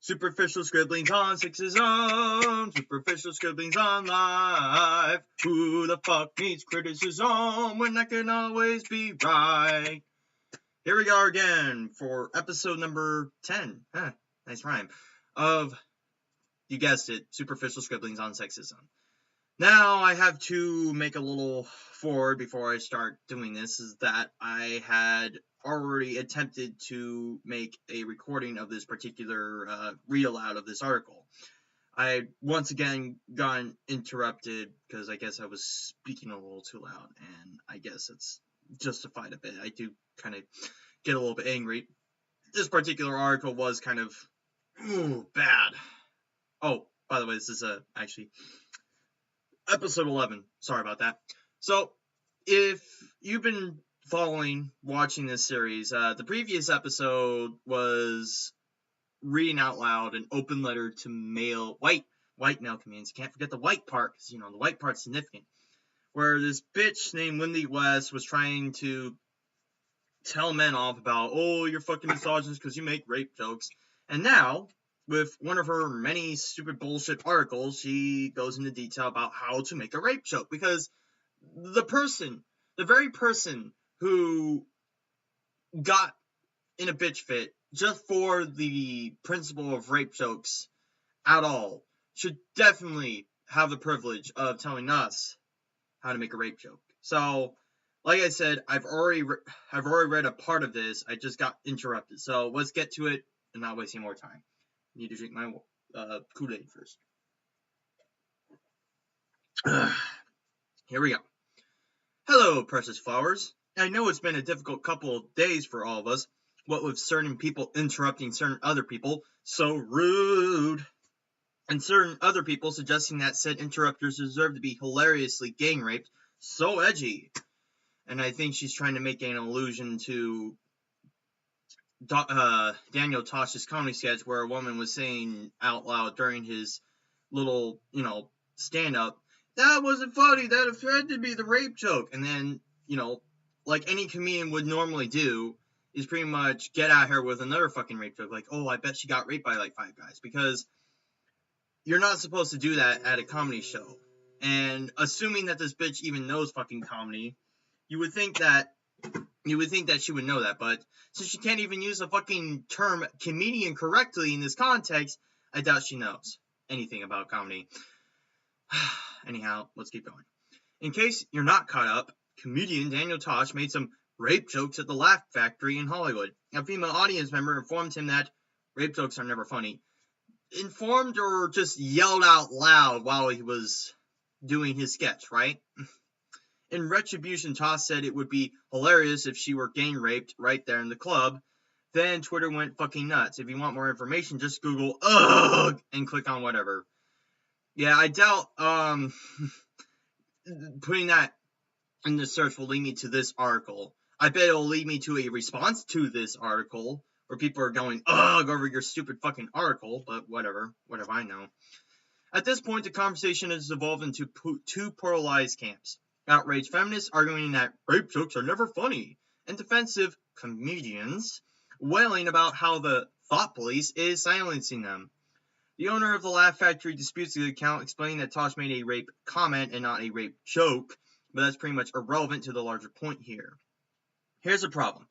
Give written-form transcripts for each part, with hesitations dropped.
Superficial scribblings on Six's Own. Superficial scribblings on live. Who the fuck needs criticism when that can always be right? Here we go again for episode number 10. Nice rhyme. Of, you guessed it, Superficial Scribblings on Sexism. Now, I have to make a little forward before I start doing this, is that I had already attempted to make a recording of this particular read aloud of this article. I once again got interrupted because I guess I was speaking a little too loud, and I guess it's justified a bit. I do kind of get a little bit angry. This particular article was kind of bad. Oh, by the way, this is actually episode 11. Sorry about that. So, if you've been watching this series, the previous episode was reading out loud an open letter to white male comedians. You can't forget the white part, because, the white part's significant. Where this bitch named Wendy West was trying to tell men off about, oh, you're fucking misogynist because you make rape jokes. And now, with one of her many stupid bullshit articles, she goes into detail about how to make a rape joke. Because the very person who got in a bitch fit just for the principle of rape jokes at all should definitely have the privilege of telling us how to make a rape joke. So, like I said, I've already read a part of this. I just got interrupted. So let's get to it and not waste any more time. I need to drink my Kool-Aid first. Here we go. Hello, precious flowers. I know it's been a difficult couple of days for all of us, what with certain people interrupting certain other people, so rude, and certain other people suggesting that said interrupters deserve to be hilariously gang raped, so edgy. And I think she's trying to make an allusion to Daniel Tosh's comedy sketch where a woman was saying out loud during his little, stand-up, that wasn't funny, that offended me, the rape joke. And then, like any comedian would normally do, is pretty much get out here with another fucking rape joke. Like, oh, I bet she got raped by like 5 guys. Because you're not supposed to do that at a comedy show. And assuming that this bitch even knows fucking comedy, you would think that she would know that, but since she can't even use the fucking term comedian correctly in this context, I doubt she knows anything about comedy. Anyhow, let's keep going. In case you're not caught up, comedian Daniel Tosh made some rape jokes at the Laugh Factory in Hollywood. A female audience member informed him that rape jokes are never funny. Informed or just yelled out loud while he was doing his sketch, right? In retribution, Tosh said it would be hilarious if she were gang raped right there in the club. Then Twitter went fucking nuts. If you want more information, just Google ugh and click on whatever. Yeah, I doubt putting that in the search will lead me to this article. I bet it'll lead me to a response to this article where people are going ugh over your stupid fucking article, but whatever. What do I know? At this point, the conversation has evolved into two polarized camps. Outraged feminists arguing that rape jokes are never funny, and defensive comedians wailing about how the thought police is silencing them. The owner of the Laugh Factory disputes the account, explaining that Tosh made a rape comment and not a rape joke, but that's pretty much irrelevant to the larger point here. Here's the problem.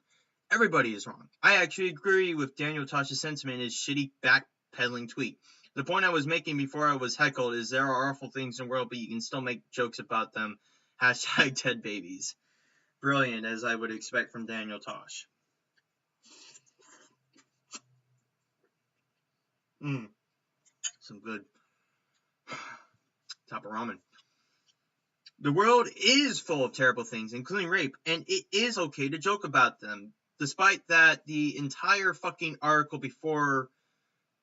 Everybody is wrong. I actually agree with Daniel Tosh's sentiment in his shitty backpedaling tweet. The point I was making before I was heckled is there are awful things in the world, but you can still make jokes about them. Hashtag dead babies. Brilliant, as I would expect from Daniel Tosh. Some good top of ramen. The world is full of terrible things, including rape, and it is okay to joke about them. Despite that, the entire fucking article before,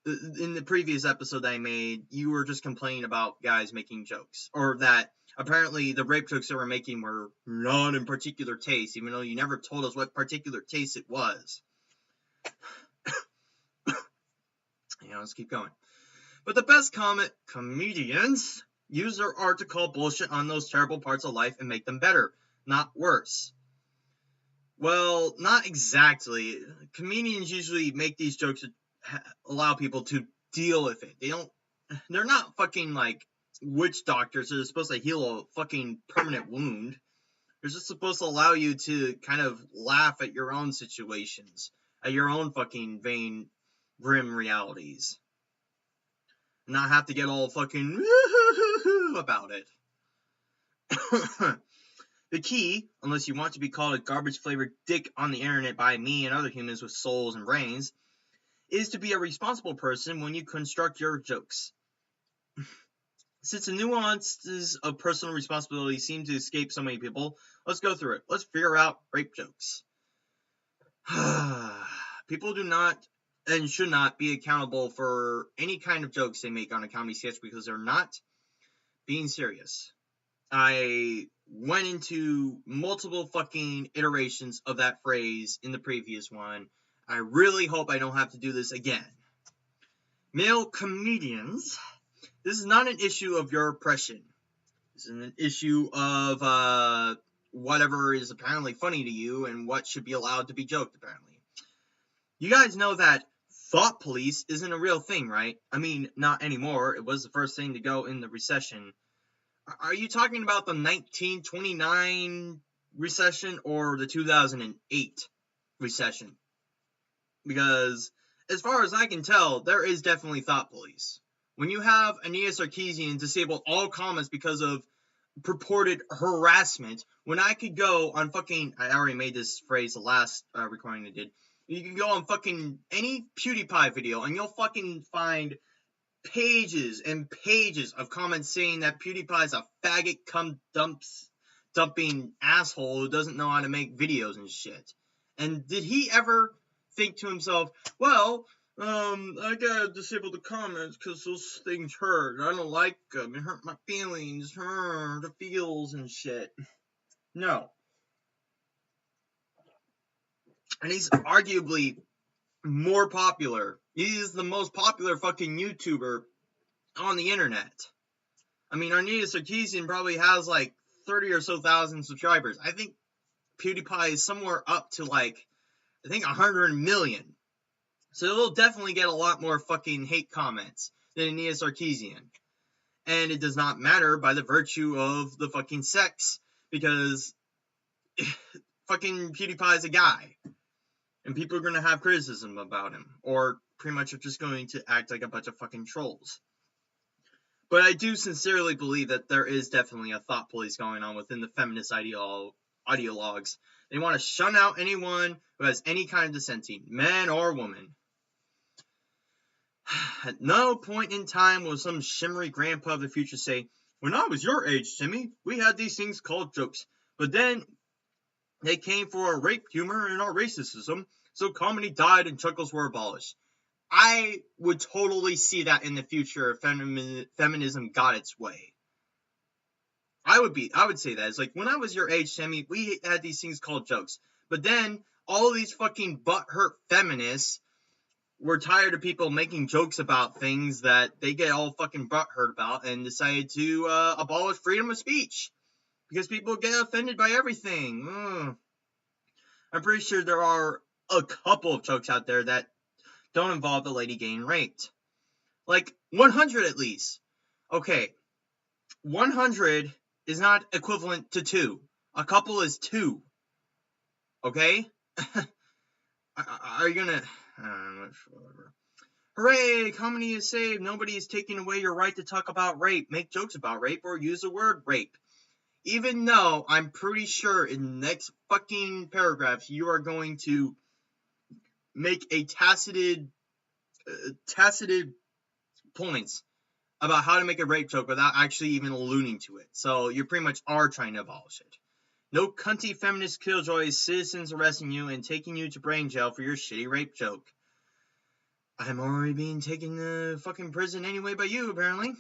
in the previous episode that I made, you were just complaining about guys making jokes. Or that apparently the rape jokes they were making were not in particular taste, even though you never told us what particular taste it was. Let's keep going. But the best comedians use their art to call bullshit on those terrible parts of life and make them better, not worse. Well, not exactly. Comedians usually make these jokes to allow people to deal with it. They're not fucking like witch doctors. They're supposed to heal a fucking permanent wound. They're just supposed to allow you to kind of laugh at your own situations, at your own fucking vain, grim realities. Not have to get all fucking about it. The key, unless you want to be called a garbage-flavored dick on the internet by me and other humans with souls and brains, is to be a responsible person when you construct your jokes. Since the nuances of personal responsibility seem to escape so many people, let's go through it. Let's figure out rape jokes. People do not and should not be accountable for any kind of jokes they make on a comedy sketch because they're not being serious. I went into multiple fucking iterations of that phrase in the previous one. I really hope I don't have to do this again. Male comedians, this is not an issue of your oppression. This is an issue of whatever is apparently funny to you and what should be allowed to be joked, apparently. You guys know that thought police isn't a real thing, right? I mean, not anymore. It was the first thing to go in the recession. Are you talking about the 1929 recession or the 2008 recession? Because, as far as I can tell, there is definitely thought police. When you have Anita Sarkeesian disable all comments because of purported harassment, when I could go on fucking... I already made this phrase the last recording I did. You can go on fucking any PewDiePie video and you'll fucking find pages and pages of comments saying that PewDiePie's a faggot dumping asshole who doesn't know how to make videos and shit. And did he ever think to himself, well, I gotta disable the comments because those things hurt. I don't like them. It hurt my feelings. The feels and shit. No. And he's arguably more popular. He's the most popular fucking YouTuber on the internet. I mean, Anita Sarkeesian probably has like 30 or so thousand subscribers. I think PewDiePie is somewhere up to like, I think 100 million. So it'll definitely get a lot more fucking hate comments than Anita Sarkeesian. And it does not matter by the virtue of the fucking sex, because fucking PewDiePie is a guy. And people are going to have criticism about him. Or pretty much are just going to act like a bunch of fucking trolls. But I do sincerely believe that there is definitely a thought police going on within the feminist ideologues. They want to shun out anyone who has any kind of dissenting, man or woman. At no point in time will some shimmery grandpa of the future say, when I was your age, Timmy, we had these things called jokes. But then they came for our rape humor and our racism, so comedy died and chuckles were abolished. I would totally see that in the future if feminism got its way. I would say that. It's like, when I was your age, Timmy, we had these things called jokes. But then, all these fucking butthurt feminists were tired of people making jokes about things that they get all fucking butthurt about and decided to abolish freedom of speech. Because people get offended by everything. I'm pretty sure there are a couple of jokes out there that don't involve the lady getting raped. Like, 100 at least. Okay, 100 is not equivalent to 2. A couple is 2. Okay? Are you gonna... whatever. Hooray! Comedy is saved. Nobody is taking away your right to talk about rape, make jokes about rape, or use the word rape. Even though I'm pretty sure in the next fucking paragraphs you are going to make a tacited points about how to make a rape joke without actually even alluding to it. So you pretty much are trying to abolish it. No cunty feminist killjoy citizens arresting you and taking you to brain jail for your shitty rape joke. I'm already being taken to fucking prison anyway by you, apparently.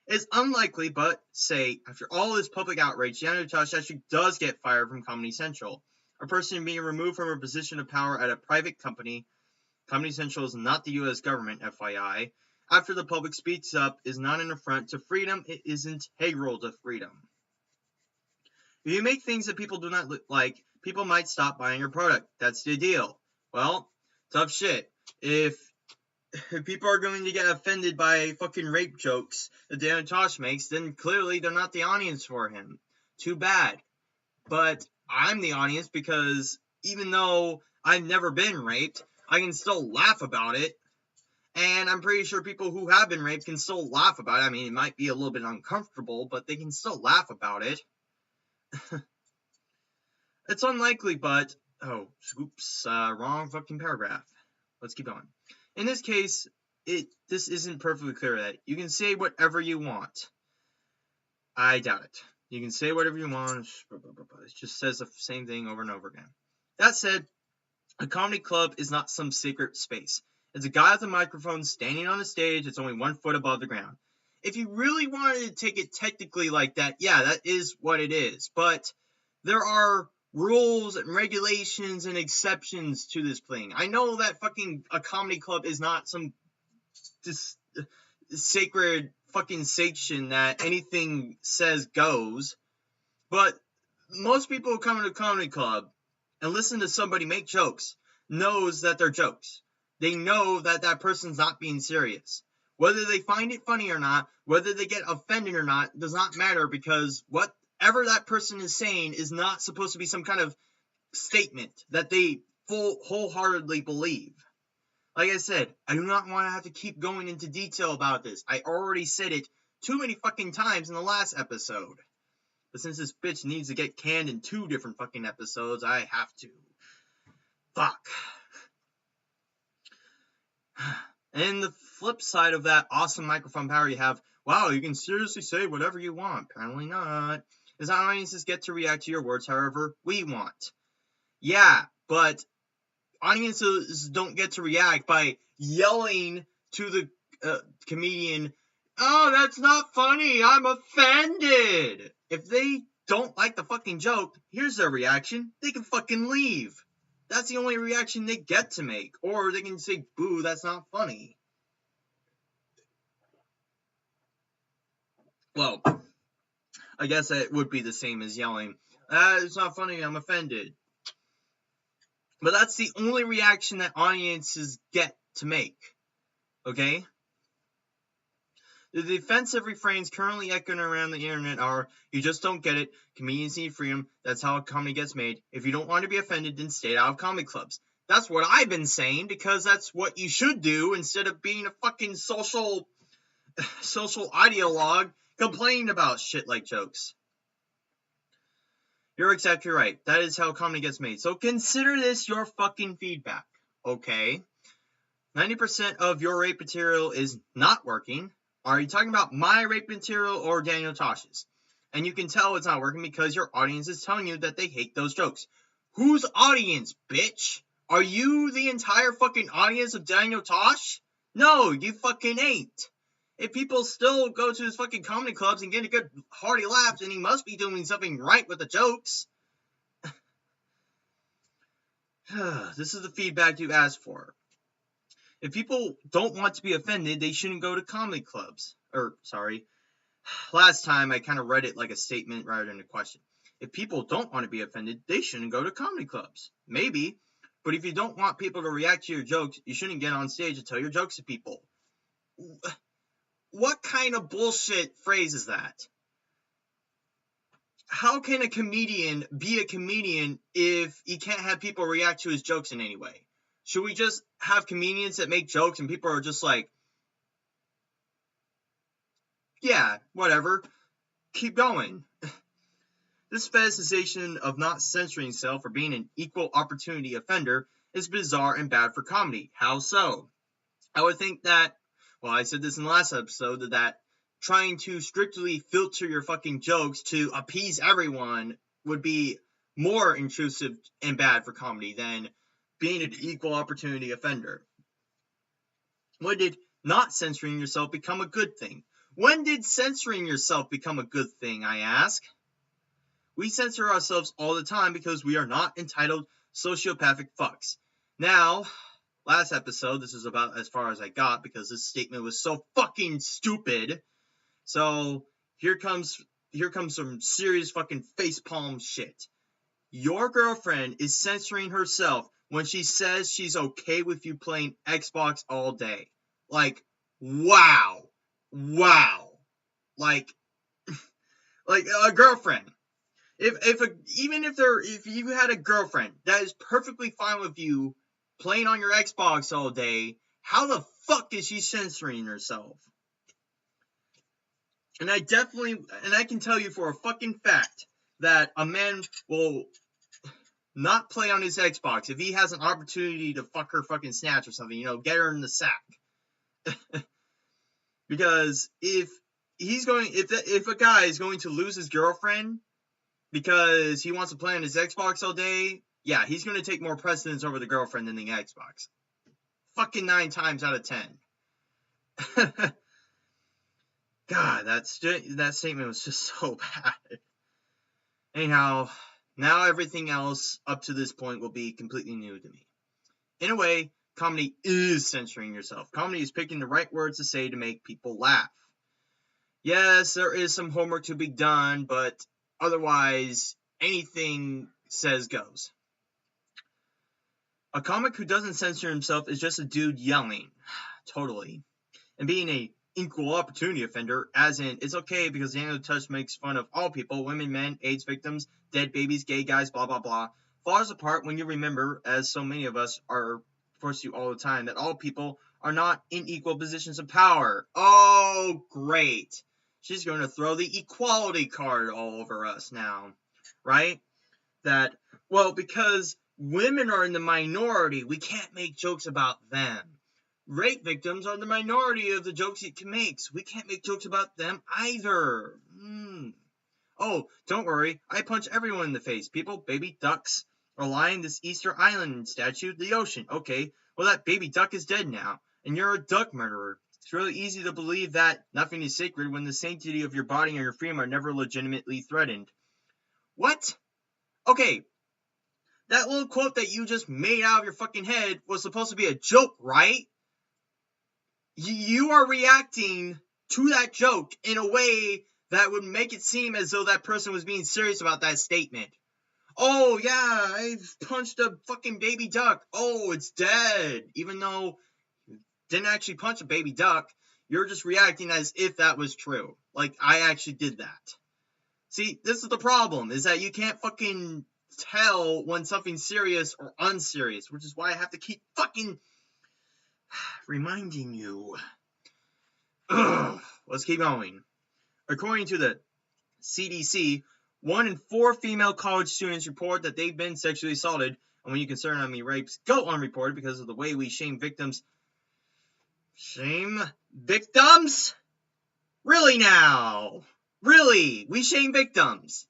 It's unlikely, but, say, after all this public outrage, Deanna Natasha actually does get fired from Comedy Central. A person being removed from her position of power at a private company. Comedy Central is not the U.S. government, FYI. After the public speaks up is not an affront to freedom, it is integral to freedom. If you make things that people do not like, people might stop buying your product. That's the deal. Well, tough shit. If if people are going to get offended by fucking rape jokes that Daniel Tosh makes, then clearly they're not the audience for him. Too bad. But I'm the audience because even though I've never been raped, I can still laugh about it. And I'm pretty sure people who have been raped can still laugh about it. I mean, it might be a little bit uncomfortable, but they can still laugh about it. It's unlikely, but... Oh, oops, wrong fucking paragraph. Let's keep going. In this case, this isn't perfectly clear that you can say whatever you want. I doubt it. You can say whatever you want. It just says the same thing over and over again. That said, a comedy club is not some secret space. It's a guy with a microphone standing on a stage that's only 1 foot above the ground. If you really wanted to take it technically like that, yeah, that is what it is. But there are rules and regulations and exceptions to this thing. I know that fucking a comedy club is not some sacred fucking section that anything says goes, but most people who come to a comedy club and listen to somebody make jokes knows that they're jokes. They know that that person's not being serious. Whether they find it funny or not, whether they get offended or not, does not matter, because whatever that person is saying is not supposed to be some kind of statement that they wholeheartedly believe. Like I said, I do not want to have to keep going into detail about this. I already said it too many fucking times in the last episode. But since this bitch needs to get canned in 2 different fucking episodes, I have to. Fuck. And the flip side of that awesome microphone power you have, wow, you can seriously say whatever you want. Apparently not. Is that audiences get to react to your words however we want. Yeah, but audiences don't get to react by yelling to the comedian, oh, that's not funny, I'm offended. If they don't like the fucking joke, here's their reaction. They can fucking leave. That's the only reaction they get to make. Or they can say, boo, that's not funny. Well, I guess that would be the same as yelling, it's not funny, I'm offended. But that's the only reaction that audiences get to make. Okay? The defensive refrains currently echoing around the internet are, you just don't get it, comedians need freedom, that's how comedy gets made. If you don't want to be offended, then stay out of comedy clubs. That's what I've been saying, because that's what you should do instead of being a fucking social ideologue complaining about shit like jokes. You're exactly right. That is how comedy gets made. So consider this your fucking feedback, okay? 90% of your rape material is not working. Are you talking about my rape material or Daniel Tosh's? And you can tell it's not working because your audience is telling you that they hate those jokes. Whose audience, bitch? Are you the entire fucking audience of Daniel Tosh? No, you fucking ain't. If people still go to his fucking comedy clubs and get a good hearty laugh, then he must be doing something right with the jokes. This is the feedback you asked for. If people don't want to be offended, they shouldn't go to comedy clubs. Last time I kind of read it like a statement rather than a question. If people don't want to be offended, they shouldn't go to comedy clubs. Maybe, but if you don't want people to react to your jokes, you shouldn't get on stage and tell your jokes to people. What kind of bullshit phrase is that? How can a comedian be a comedian if he can't have people react to his jokes in any way? Should we just have comedians that make jokes and people are just like, yeah, whatever, keep going? This fetishization of not censoring yourself or being an equal opportunity offender is bizarre and bad for comedy. How so? I would think that, well, I said this in the last episode, that trying to strictly filter your fucking jokes to appease everyone would be more intrusive and bad for comedy than being an equal opportunity offender. When did not censoring yourself become a good thing? When did censoring yourself become a good thing, I ask? We censor ourselves all the time because we are not entitled sociopathic fucks. Now, last episode, this is about as far as I got because this statement was so fucking stupid. So, here comes some serious fucking facepalm shit. Your girlfriend is censoring herself when she says she's okay with you playing Xbox all day. Like, wow. Wow. Like a girlfriend. If you had a girlfriend that is perfectly fine with you playing on your Xbox all day, how the fuck is she censoring herself? And I can tell you for a fucking fact that a man will not play on his Xbox if he has an opportunity to fuck her fucking snatch or something, get her in the sack. Because if a guy is going to lose his girlfriend because he wants to play on his Xbox all day, yeah, he's going to take more precedence over the girlfriend than the Xbox. Fucking 9 times out of 10. God, that statement was just so bad. Anyhow, now everything else up to this point will be completely new to me. In a way, comedy is censoring yourself. Comedy is picking the right words to say to make people laugh. Yes, there is some homework to be done, but otherwise, anything says goes. A comic who doesn't censor himself is just a dude yelling. Totally. And being a equal opportunity offender, as in, it's okay because Daniel Touch makes fun of all people, women, men, AIDS victims, dead babies, gay guys, blah, blah, blah, falls apart when you remember, as so many of us are forced to all the time, that all people are not in equal positions of power. Oh, great. She's going to throw the equality card all over us now, right? That, well, because women are in the minority, we can't make jokes about them. Rape victims are the minority of the jokes it can make. So we can't make jokes about them either. Oh, don't worry. I punch everyone in the face. People, baby ducks, a lion, this Easter Island statue, the ocean. Okay, well, that baby duck is dead now, and you're a duck murderer. It's really easy to believe that nothing is sacred when the sanctity of your body and your freedom are never legitimately threatened. What? Okay, that little quote that you just made out of your fucking head was supposed to be a joke, right? You are reacting to that joke in a way that would make it seem as though that person was being serious about that statement. Oh, yeah, I punched a fucking baby duck. Oh, it's dead. Even though you didn't actually punch a baby duck, you're just reacting as if that was true. Like, I actually did that. See, this is the problem, is that you can't fucking tell when something's serious or unserious, which is why I have to keep fucking reminding you. Let's keep going. According to the CDC, 1 in 4 female college students report that they've been sexually assaulted, and when you consider how many rapes go unreported because of the way we shame victims. Shame victims? Really now? Really? We shame victims?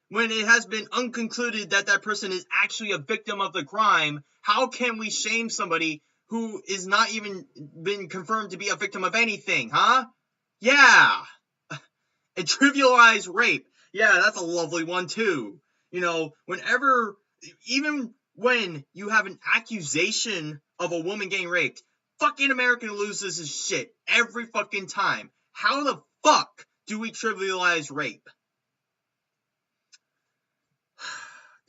When it has been unconcluded that that person is actually a victim of the crime, how can we shame somebody who is not even been confirmed to be a victim of anything, huh? Yeah. And trivialize rape. Yeah, that's a lovely one too. Even when you have an accusation of a woman getting raped, fucking America loses his shit every fucking time. How the fuck do we trivialize rape?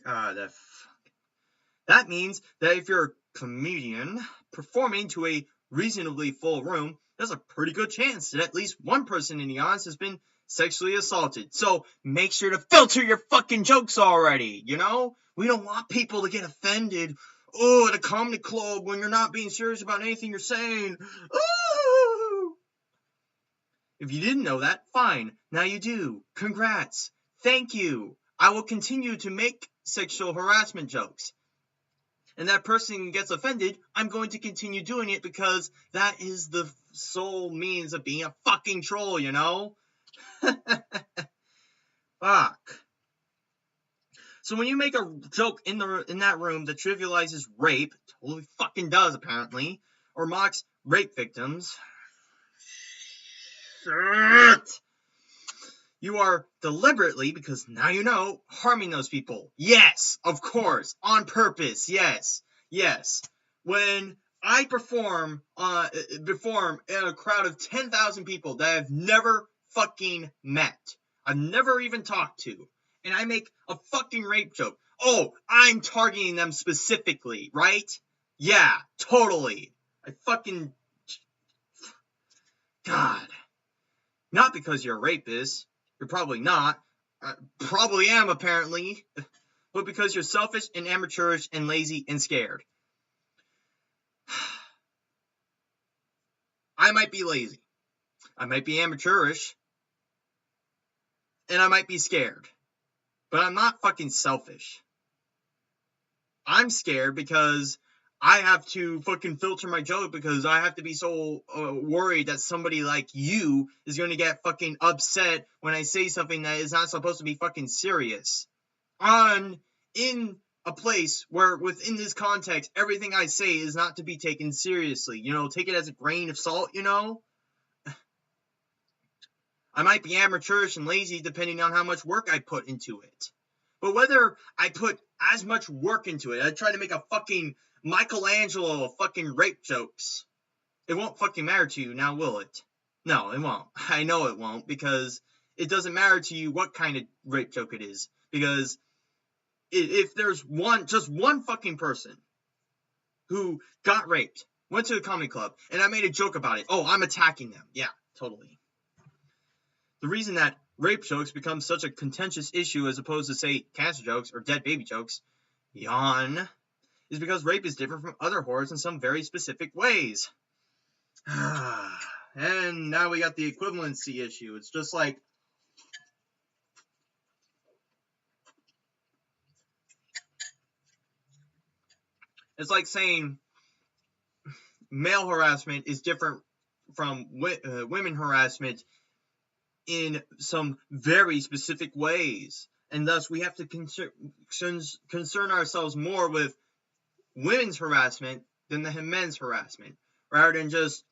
God, that means that if you're a comedian performing to a reasonably full room, there's a pretty good chance that at least one person in the audience has been sexually assaulted. So make sure to filter your fucking jokes already, We don't want people to get offended. Oh, at a comedy club when you're not being serious about anything you're saying. Ooh. If you didn't know that, fine. Now you do. Congrats. Thank you. I will continue to make sexual harassment jokes. And that person gets offended, I'm going to continue doing it because that is the sole means of being a fucking troll, Fuck. So when you make a joke in that room that trivializes rape, totally fucking does apparently, or mocks rape victims, shit, you are deliberately, because now you know, harming those people. Yes, of course, on purpose. Yes. When I perform in a crowd of 10,000 people that I've never fucking met, I've never even talked to, and I make a fucking rape joke. Oh, I'm targeting them specifically, right? Yeah, totally. I fucking Not because you're a rapist. You're probably not. Probably am, apparently. But because you're selfish and amateurish and lazy and scared. I might be lazy. I might be amateurish. And I might be scared. But I'm not fucking selfish. I'm scared because I have to fucking filter my joke because I have to be so worried that somebody like you is going to get fucking upset when I say something that is not supposed to be fucking serious. In a place where within this context, everything I say is not to be taken seriously. You know, take it as a grain of salt, you know? I might be amateurish and lazy depending on how much work I put into it. But whether I put as much work into it, I try to make a fucking Michelangelo of fucking rape jokes. It won't fucking matter to you, now will it? No, it won't. I know it won't, because it doesn't matter to you what kind of rape joke it is. Because if there's just one fucking person who got raped, went to a comedy club, and I made a joke about it, oh, I'm attacking them. Yeah, totally. The reason that rape jokes become such a contentious issue as opposed to, say, cancer jokes or dead baby jokes, yawn, is because rape is different from other horrors in some very specific ways. And now we got the equivalency issue. It's just like, it's like saying male harassment is different from women harassment in some very specific ways. And thus we have to concern ourselves more with women's harassment than the men's harassment, rather than just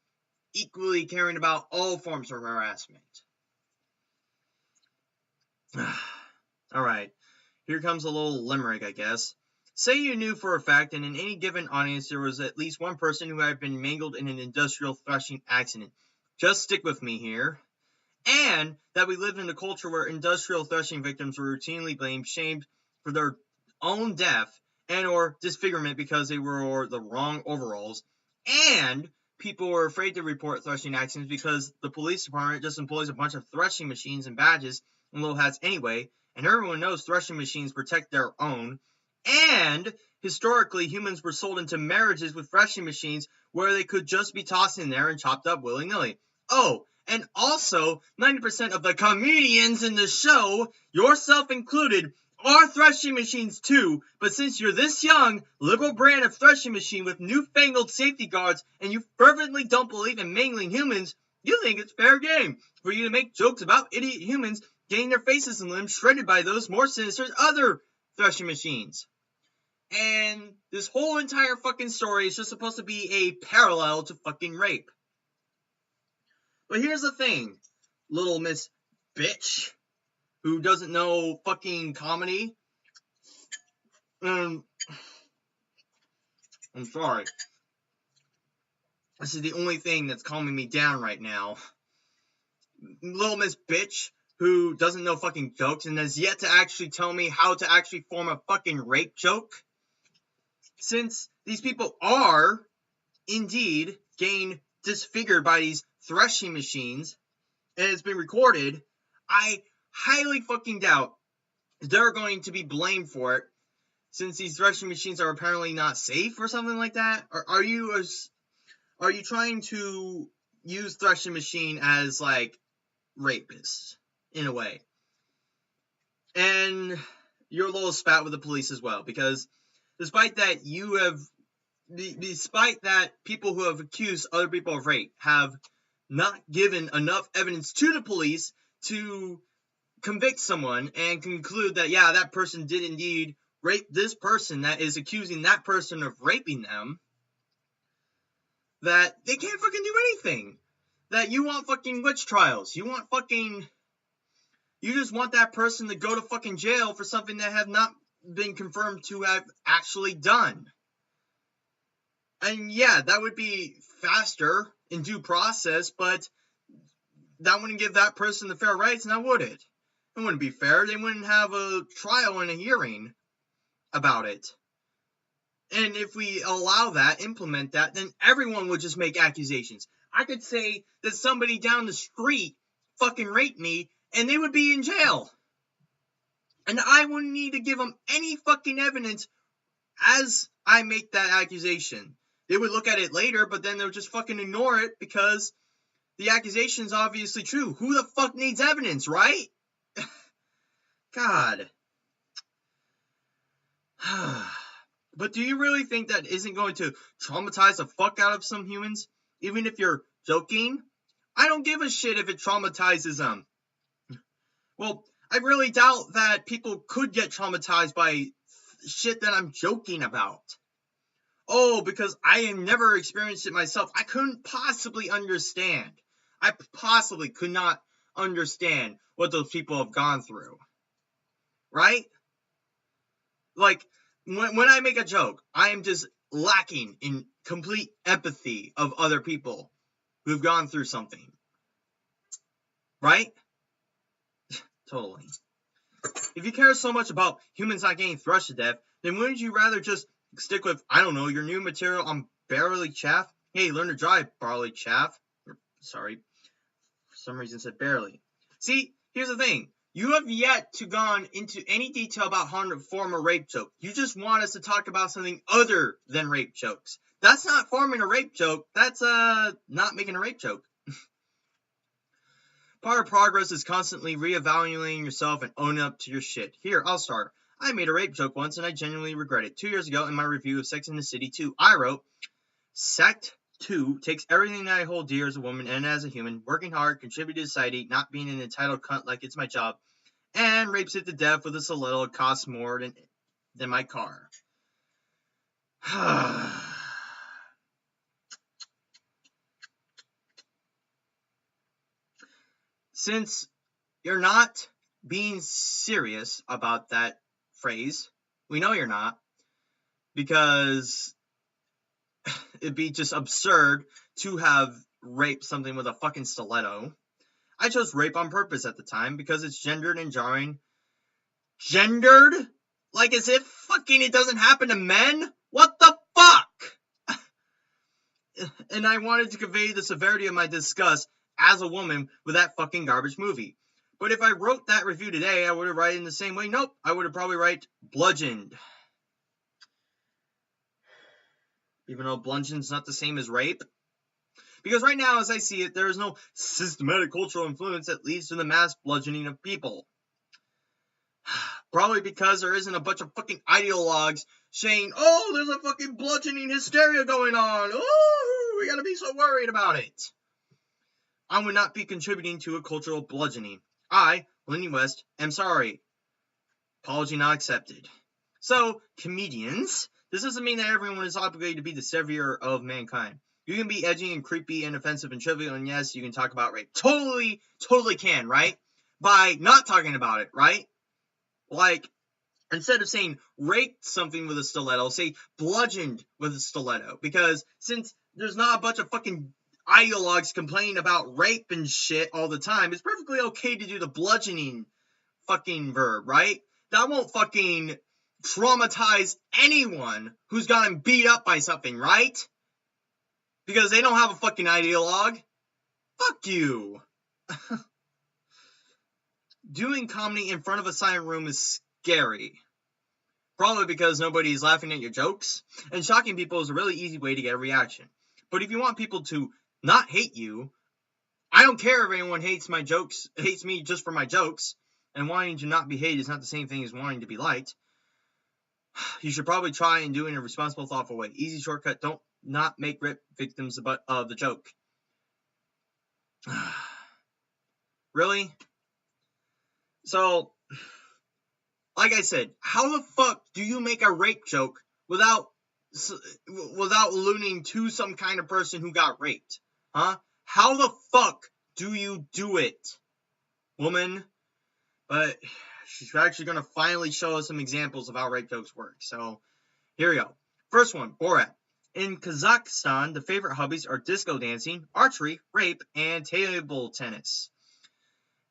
equally caring about all forms of harassment. Alright, here comes a little limerick, I guess. Say you knew for a fact that in any given audience there was at least one person who had been mangled in an industrial threshing accident. Just stick with me here. And that we lived in a culture where industrial threshing victims were routinely blamed, shamed for their own death and or disfigurement because they wore the wrong overalls. And people were afraid to report threshing accidents because the police department just employs a bunch of threshing machines and badges and little hats anyway. And everyone knows threshing machines protect their own. And historically, humans were sold into marriages with threshing machines where they could just be tossed in there and chopped up willy-nilly. Oh, and also, 90% of the comedians in the show, yourself included, are threshing machines too. But since you're this young, liberal brand of threshing machine with newfangled safety guards, and you fervently don't believe in mangling humans, you think it's fair game for you to make jokes about idiot humans getting their faces and limbs shredded by those more sinister other threshing machines. And this whole entire fucking story is just supposed to be a parallel to fucking rape. But here's the thing, little Miss Bitch, who doesn't know fucking comedy. I'm sorry. This is the only thing that's calming me down right now. Little Miss Bitch, who doesn't know fucking jokes and has yet to actually tell me how to actually form a fucking rape joke. Since these people are, indeed, getting disfigured by these threshing machines, and it's been recorded, I highly fucking doubt they're going to be blamed for it, since these threshing machines are apparently not safe or something like that. Or are you trying to use threshing machine as like rapists in a way? And you're a little spat with the police as well, because despite that people who have accused other people of rape have not given enough evidence to the police to convict someone and conclude that, yeah, that person did indeed rape this person that is accusing that person of raping them, that they can't fucking do anything. That you want fucking witch trials. You just want that person to go to fucking jail for something that have not been confirmed to have actually done. And yeah, that would be faster in due process, but that wouldn't give that person the fair rights, now would it? It wouldn't be fair. They wouldn't have a trial and a hearing about it. And if we allow that, implement that, then everyone would just make accusations. I could say that somebody down the street fucking rape me, and they would be in jail. And I wouldn't need to give them any fucking evidence as I make that accusation. They would look at it later, but then they'll just fucking ignore it because the accusation's obviously true. Who the fuck needs evidence, right? God. But do you really think that isn't going to traumatize the fuck out of some humans? Even if you're joking? I don't give a shit if it traumatizes them. Well, I really doubt that people could get traumatized by shit that I'm joking about. Oh, because I have never experienced it myself. I couldn't possibly understand. I possibly could not understand what those people have gone through. Right? Like, when I make a joke, I am just lacking in complete empathy of other people who've gone through something. Right? Totally. If you care so much about humans not getting thrust to death, then wouldn't you rather just stick with, I don't know, your new material on barley chaff? Hey, learn to drive, barley chaff. Sorry, for some reason said barely. See, here's the thing. You have yet to gone into any detail about how to form a rape joke. You just want us to talk about something other than rape jokes. That's not forming a rape joke. That's not making a rape joke. Part of progress is constantly reevaluating yourself and owning up to your shit. Here, I'll start. I made a rape joke once and I genuinely regret it. 2 years ago in my review of Sex and the City 2, I wrote, Sect 2 takes everything that I hold dear as a woman and as a human, working hard, contributing to society, not being an entitled cunt like it's my job, and rapes it to death with a stiletto that costs more than my car. Since you're not being serious about that phrase, we know you're not, because it'd be just absurd to have raped something with a fucking stiletto. I chose rape on purpose at the time because it's gendered and jarring. Gendered? Like as if fucking it doesn't happen to men? What the fuck? And I wanted to convey the severity of my disgust as a woman with that fucking garbage movie. But if I wrote that review today, I would have written in the same way. Nope, I would have probably write bludgeoned. Even though bludgeon's not the same as rape. Because right now, as I see it, there is no systematic cultural influence that leads to the mass bludgeoning of people. Probably because there isn't a bunch of fucking ideologues saying, oh, there's a fucking bludgeoning hysteria going on. Oh, we gotta be so worried about it. I would not be contributing to a cultural bludgeoning. I, Lenny West, am sorry. Apology not accepted. So, comedians, this doesn't mean that everyone is obligated to be the savior of mankind. You can be edgy and creepy and offensive and trivial, and yes, you can talk about rape. Totally can, right? By not talking about it, right? Like, instead of saying raped something with a stiletto, say bludgeoned with a stiletto. Because since there's not a bunch of fucking ideologues complaining about rape and shit all the time, it's perfectly okay to do the bludgeoning fucking verb, right? That won't fucking traumatize anyone who's gotten beat up by something, right? Because they don't have a fucking ideologue. Fuck you. Doing comedy in front of a silent room is scary. Probably because nobody's laughing at your jokes. And shocking people is a really easy way to get a reaction. But if you want people to not hate you, I don't care if anyone hates my jokes, hates me just for my jokes. And wanting to not be hated is not the same thing as wanting to be liked. You should probably try and do it in a responsible, thoughtful way. Easy shortcut, don't not make rape victims of the joke. Really? So, like I said, how the fuck do you make a rape joke without alluding to some kind of person who got raped? Huh? How the fuck do you do it, woman? But she's actually going to finally show us some examples of how rape jokes work. So, here we go. First one, Borat. In Kazakhstan, the favorite hobbies are disco dancing, archery, rape, and table tennis.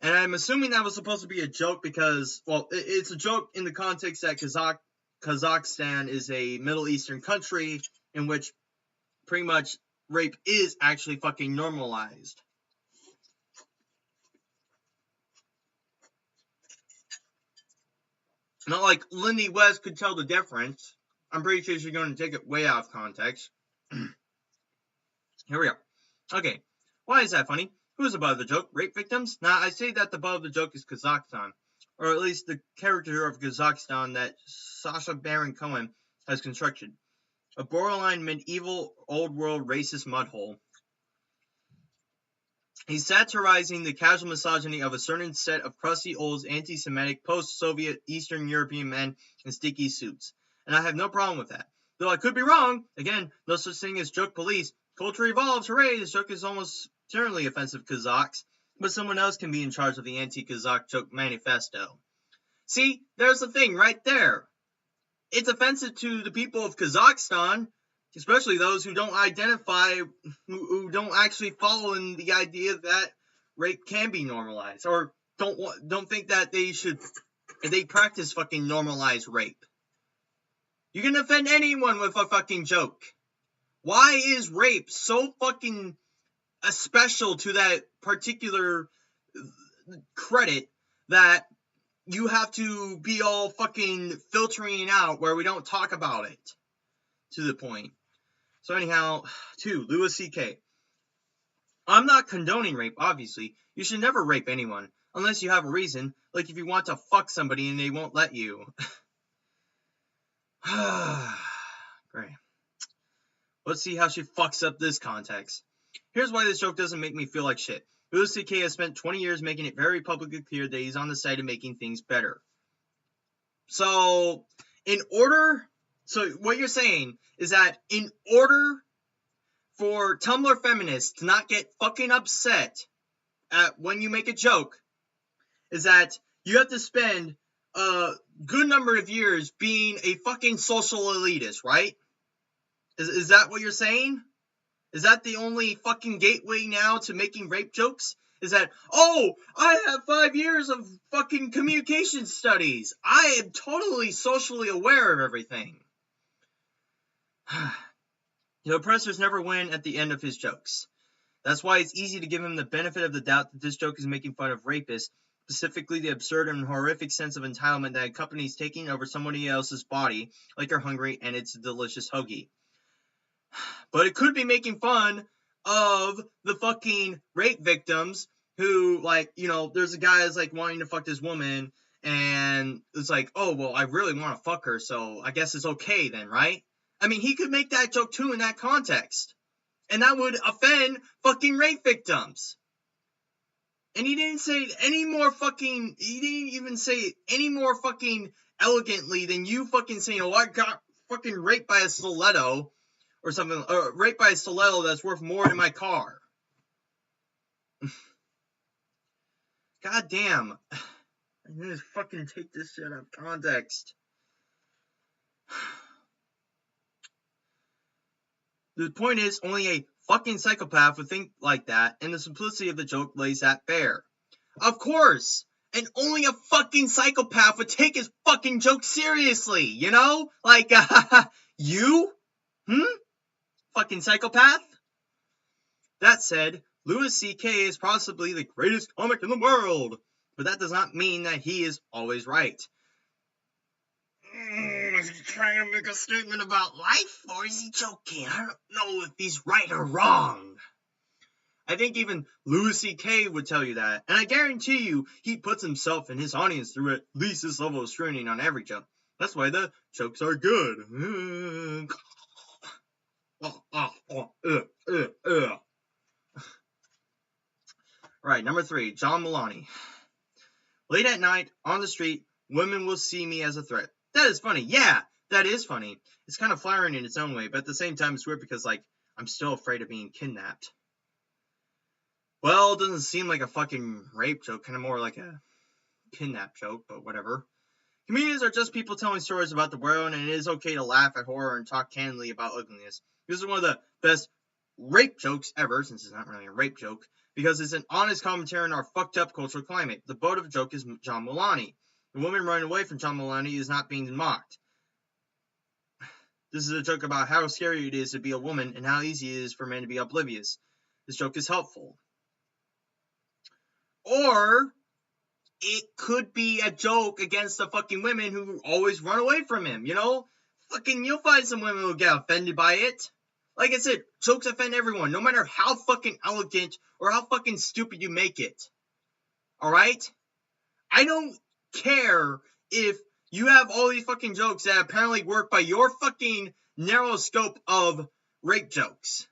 And I'm assuming that was supposed to be a joke because, well, it's a joke in the context that Kazakhstan is a Middle Eastern country in which pretty much rape is actually fucking normalized. Not like Lindy West could tell the difference. I'm pretty sure she's going to take it way out of context. Here we are. Okay, why is that funny? Who's the butt of the joke? Rape victims? Nah, I say that the butt of the joke is Kazakhstan. Or at least the caricature of Kazakhstan that Sacha Baron Cohen has constructed. A borderline medieval old world racist mudhole. He's satirizing the casual misogyny of a certain set of crusty old anti-Semitic post-Soviet Eastern European men in sticky suits. And I have no problem with that. Though I could be wrong. Again, no such thing as joke police. Culture evolves, hooray, this joke is almost certainly offensive Kazakhs. But someone else can be in charge of the anti-Kazakh joke manifesto. See, there's the thing right there. It's offensive to the people of Kazakhstan, especially those who don't identify, who don't actually follow in the idea that rape can be normalized, or don't think that they practice fucking normalized rape. You can offend anyone with a fucking joke. Why is rape so fucking special to that particular credit that you have to be all fucking filtering out where we don't talk about it to the point? So anyhow, 2, Louis C.K. I'm not condoning rape, obviously. You should never rape anyone, unless you have a reason, like if you want to fuck somebody and they won't let you. Great. Let's see how she fucks up this context. Here's why this joke doesn't make me feel like shit. Louis C.K. has spent 20 years making it very publicly clear that he's on the side of making things better. So what you're saying is that in order for Tumblr feminists to not get fucking upset at when you make a joke, is that you have to spend a good number of years being a fucking social elitist, right? Is that what you're saying? Is that the only fucking gateway now to making rape jokes? Is that, oh, I have 5 years of fucking communication studies. I am totally socially aware of everything. The oppressors never win at the end of his jokes. That's why it's easy to give him the benefit of the doubt that this joke is making fun of rapists, specifically the absurd and horrific sense of entitlement that accompanies taking over somebody else's body like you're hungry and it's a delicious hoagie. But it could be making fun of the fucking rape victims who, like, you know, there's a guy that's like wanting to fuck this woman and it's like, oh, well, I really want to fuck her, so I guess it's okay then, right? I mean, he could make that joke too in that context. And that would offend fucking rape victims. And he didn't even say any more fucking elegantly than you fucking saying, oh, I got fucking raped by a stiletto or something, or raped by a stiletto that's worth more than my car. God damn. I need to fucking take this shit out of context. The point is, only a fucking psychopath would think like that, and the simplicity of the joke lays that bare. Of course! And only a fucking psychopath would take his fucking joke seriously, you know? Like, you? Fucking psychopath? That said, Louis C.K. is possibly the greatest comic in the world, but that does not mean that he is always right. Is he trying to make a statement about life, or is he joking? I don't know if he's right or wrong. I think even Louis C.K. would tell you that, and I guarantee you he puts himself and his audience through at least this level of scrutiny on every joke. That's why the jokes are good. Right, number 3, John Mulaney. Late at night, on the street, women will see me as a threat. That is funny. Yeah, that is funny. It's kind of flattering in its own way, but at the same time, it's weird because, like, I'm still afraid of being kidnapped. Well, it doesn't seem like a fucking rape joke, kind of more like a kidnap joke, but whatever. Comedians are just people telling stories about the world, and it is okay to laugh at horror and talk candidly about ugliness. This is one of the best rape jokes ever, since it's not really a rape joke, because it's an honest commentary on our fucked up cultural climate. The butt of the joke is John Mulaney. The woman running away from John Mulaney is not being mocked. This is a joke about how scary it is to be a woman and how easy it is for men to be oblivious. This joke is helpful. Or it could be a joke against the fucking women who always run away from him, you know? Fucking, you'll find some women who get offended by it. Like I said, jokes offend everyone, no matter how fucking elegant or how fucking stupid you make it. Alright? I don't care if you have all these fucking jokes that apparently work by your fucking narrow scope of rape jokes.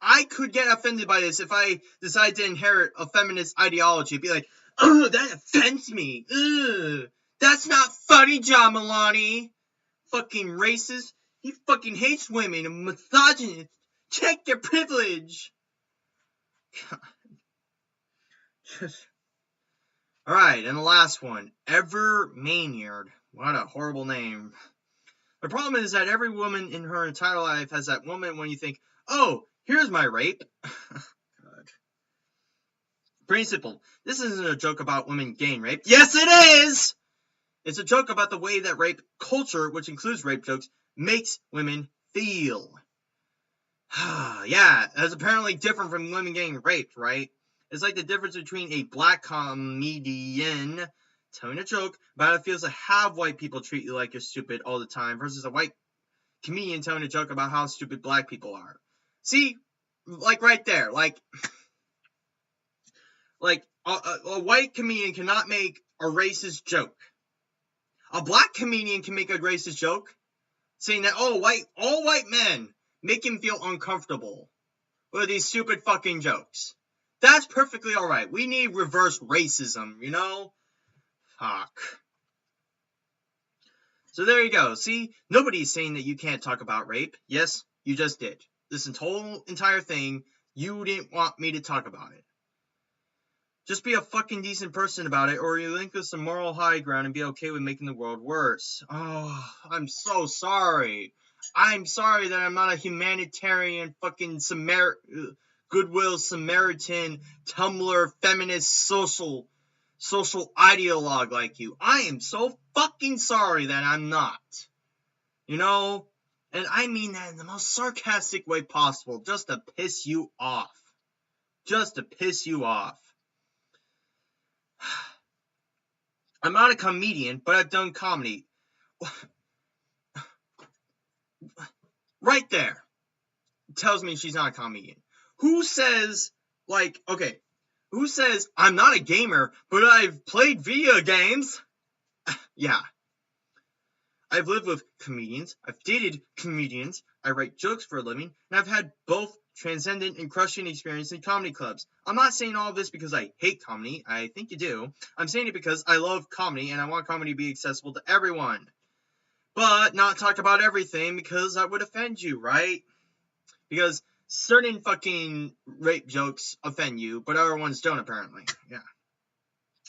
I could get offended by this if I decide to inherit a feminist ideology. Be like, oh, that offends me. Ugh. That's not funny, John Milani. Fucking racist. He fucking hates women and misogynist. Check your privilege. Alright, and the last one. Evermaniard. What a horrible name. The problem is that every woman in her entire life has that moment when you think, oh, here's my rape. God. Pretty simple. This isn't a joke about women getting raped. Yes, it is! It's a joke about the way that rape culture, which includes rape jokes, makes women feel. Yeah, that's apparently different from women getting raped, right? It's like the difference between a black comedian telling a joke about how it feels to have white people treat you like you're stupid all the time versus a white comedian telling a joke about how stupid black people are. See, like right there, like a white comedian cannot make a racist joke. A black comedian can make a racist joke, saying that, oh, all white men make him feel uncomfortable with these stupid fucking jokes. That's perfectly alright. We need reverse racism, you know? Fuck. So there you go. See, nobody's saying that you can't talk about rape. Yes, you just did. This entire thing, you didn't want me to talk about it. Just be a fucking decent person about it, or you link with some moral high ground and be okay with making the world worse. Oh, I'm so sorry. I'm sorry that I'm not a humanitarian fucking Goodwill Samaritan, Tumblr, feminist, social ideologue like you. I am so fucking sorry that I'm not. You know? And I mean that in the most sarcastic way possible, just to piss you off. Just to piss you off. I'm not a comedian, but I've done comedy. Right there. Tells me she's not a comedian. Who says, who says I'm not a gamer, but I've played video games? Yeah. I've lived with comedians, I've dated comedians, I write jokes for a living, and I've had both transcendent and crushing experience in comedy clubs. I'm not saying all of this because I hate comedy, I think you do. I'm saying it because I love comedy and I want comedy to be accessible to everyone. But not talk about everything because that would offend you, right? Because certain fucking rape jokes offend you, but other ones don't apparently. Yeah.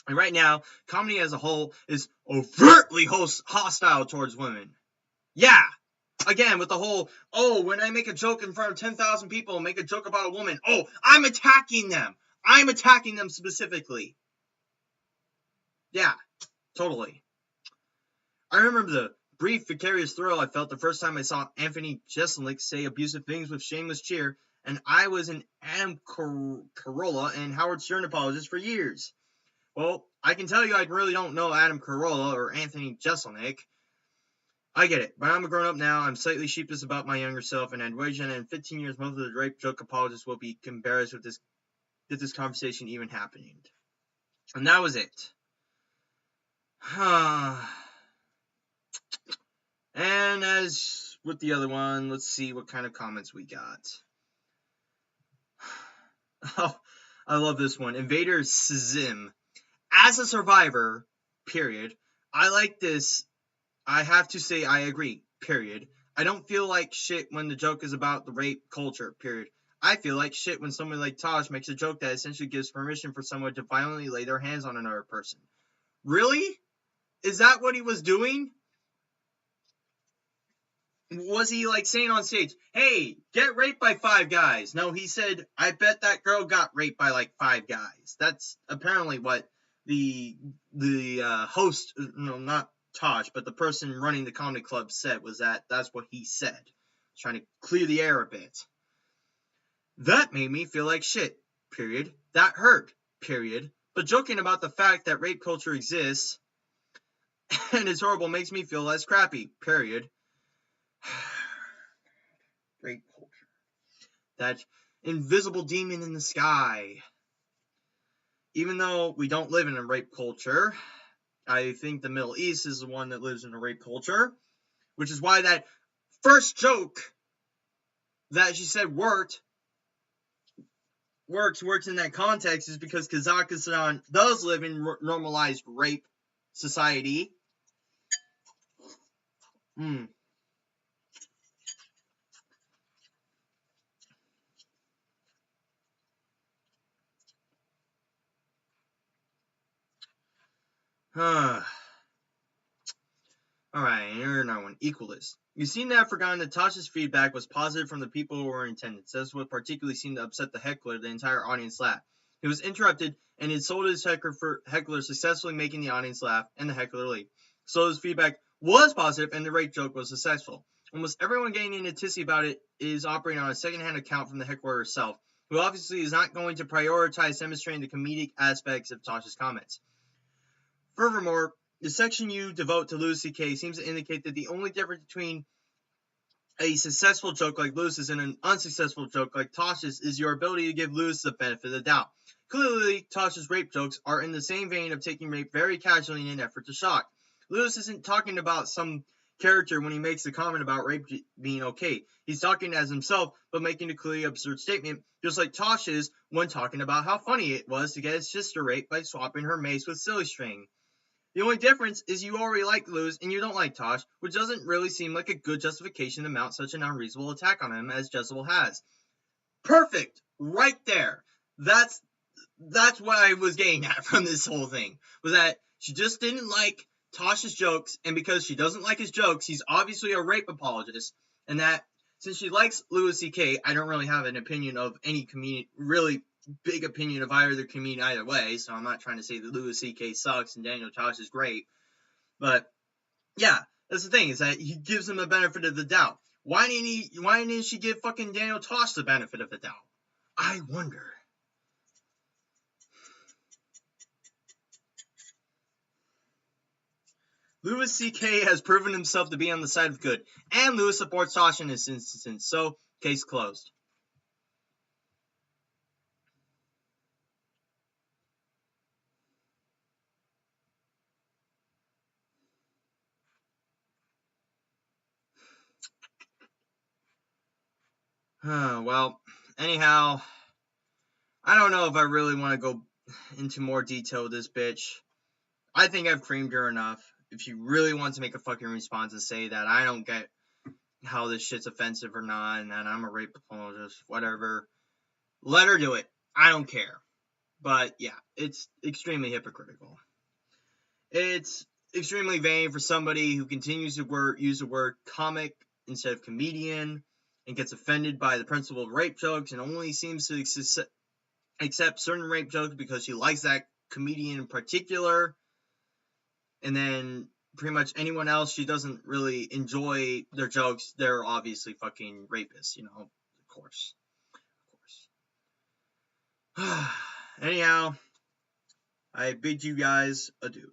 And right now, comedy as a whole is overtly hostile towards women. Yeah. Again, with the whole, oh, when I make a joke in front of 10,000 people, make a joke about a woman, oh, I'm attacking them. I'm attacking them specifically. Yeah, totally. I remember the brief vicarious thrill I felt the first time I saw Anthony Jeselnik say abusive things with shameless cheer, and I was an Adam Carolla and Howard Stern apologist for years. Well, I can tell you I really don't know Adam Carolla or Anthony Jeselnik. I get it, but I'm a grown-up now, I'm slightly sheepish about my younger self, and I'd wager that in 15 years most of the rape joke apologists will be embarrassed with this conversation even happening. And that was it. And as with the other one, let's see what kind of comments we got. Oh, I love this one. Invader Zim. As a survivor, period, I like this. I have to say I agree, period. I don't feel like shit when the joke is about the rape culture, period. I feel like shit when someone like Tosh makes a joke that essentially gives permission for someone to violently lay their hands on another person. Really? Is that what he was doing? Was he like saying on stage, hey, get raped by 5 guys? No, he said, I bet that girl got raped by like 5 guys. That's apparently what the host, no, not Tosh, but the person running the comedy club said was that's what he said. Trying to clear the air a bit. That made me feel like shit, period. That hurt, period. But joking about the fact that rape culture exists and is horrible makes me feel less crappy, period. Rape culture. That invisible demon in the sky. Even though we don't live in a rape culture, I think the Middle East is the one that lives in a rape culture, which is why that first joke that she said worked in that context, is because Kazakhstan does live in normalized rape society. Alright, here's another one. Equalist. You seem to have forgotten that Tasha's feedback was positive from the people who were in attendance. That's what particularly seemed to upset the heckler. The entire audience laughed. He was interrupted and insulted his heckler, successfully making the audience laugh and the heckler leave. So his feedback was positive and the rape joke was successful. Almost everyone getting in a tizzy about it is operating on a second-hand account from the heckler herself, who obviously is not going to prioritize demonstrating the comedic aspects of Tasha's comments. Furthermore, the section you devote to Louis C.K. seems to indicate that the only difference between a successful joke like Lewis's and an unsuccessful joke like Tasha's is your ability to give Lewis the benefit of the doubt. Clearly, Tasha's rape jokes are in the same vein of taking rape very casually in an effort to shock. Lewis isn't talking about some character when he makes the comment about rape being okay. He's talking as himself, but making a clearly absurd statement, just like Tasha is when talking about how funny it was to get his sister raped by swapping her mace with silly string. The only difference is you already like Luz and you don't like Tosh, which doesn't really seem like a good justification to mount such an unreasonable attack on him as Jezebel has. Perfect! Right there! That's what I was getting at from this whole thing, was that she just didn't like Tosh's jokes, and because she doesn't like his jokes, he's obviously a rape apologist, and that since she likes Louis C.K., I don't really have an opinion of any comedian, really big opinion of either comedian either way, so I'm not trying to say that Louis C.K. sucks and Daniel Tosh is great, but yeah, that's the thing, is that he gives him the benefit of the doubt. Why didn't she give fucking Daniel Tosh the benefit of the doubt? I wonder. Louis C.K. has proven himself to be on the side of good, and Louis supports Tosh in this instance, so case closed. Well, anyhow, I don't know if I really want to go into more detail with this bitch. I think I've creamed her enough. If she really wants to make a fucking response and say that I don't get how this shit's offensive or not, and that I'm a rape apologist, whatever, let her do it. I don't care. But yeah, it's extremely hypocritical. It's extremely vain for somebody who continues to use the word comic instead of comedian, and gets offended by the principle of rape jokes, and only seems to accept certain rape jokes because she likes that comedian in particular, and then pretty much anyone else she doesn't really enjoy their jokes, they're obviously fucking rapists, of course. Anyhow, I bid you guys adieu.